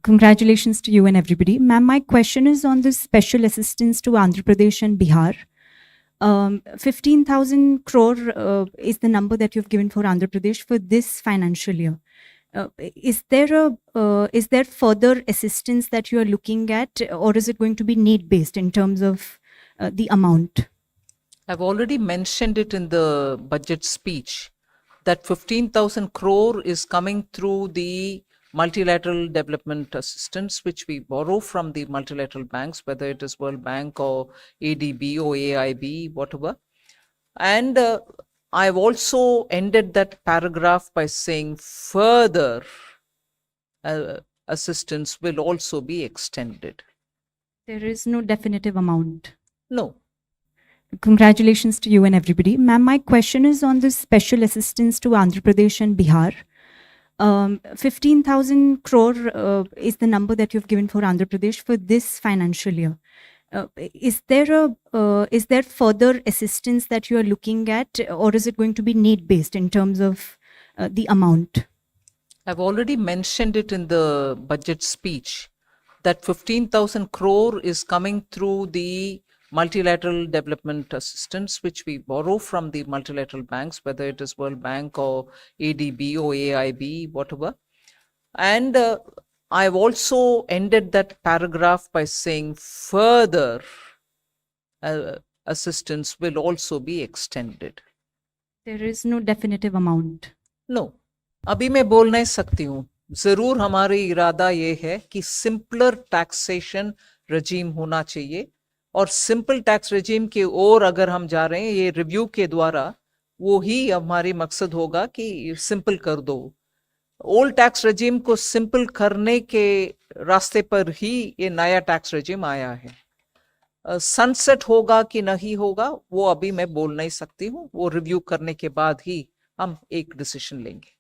Congratulations to you and everybody. Ma'am, my question is on the special assistance to Andhra Pradesh and Bihar. 15,000 crore is the number that you've given for Andhra Pradesh for this financial year. Is there further assistance that you are looking at, or is it going to be need-based in terms of the amount? I've already mentioned it in the budget speech that 15,000 crore is coming through the multilateral development assistance, which we borrow from the multilateral banks, whether it is World Bank or ADB or AIB, whatever. And I've also ended that paragraph by saying further assistance will also be extended. There is no definitive amount. No. Congratulations to you and everybody. Ma'am, my question is on the special assistance to Andhra Pradesh and Bihar. 15,000 crore is the number that you've given for Andhra Pradesh for this financial year. Is there further assistance that you are looking at, or is it going to be need-based in terms of the amount? I've already mentioned it in the budget speech that 15,000 crore is coming through the multilateral development assistance, which we borrow from the multilateral banks, whether it is World Bank or ADB or AIB, whatever. And I've also ended that paragraph by saying further assistance will also be extended. There is no definitive amount. No. अभी मैं बोल नहीं सकती हूँ. जरूर हमारी इरादा ये है कि सिंपलर टैक्सेशन रजीम होना चाहिए, और सिंपल टैक्स रजीम की ओर अगर हम जा रहे हैं ये रिव्यू के द्वारा, वो ही हमारी मकसद होगा कि सिंपल कर दो. ओल्ड टैक्स रजीम को सिंपल करने के रास्ते पर ही ये नया टैक्स रजीम आया है. सनसेट होगा कि नहीं होगा वो अभी मैं बोल नहीं सकती हूँ. वो रिव्यू करने के बाद ही हम एक डिसीजन लेंगे.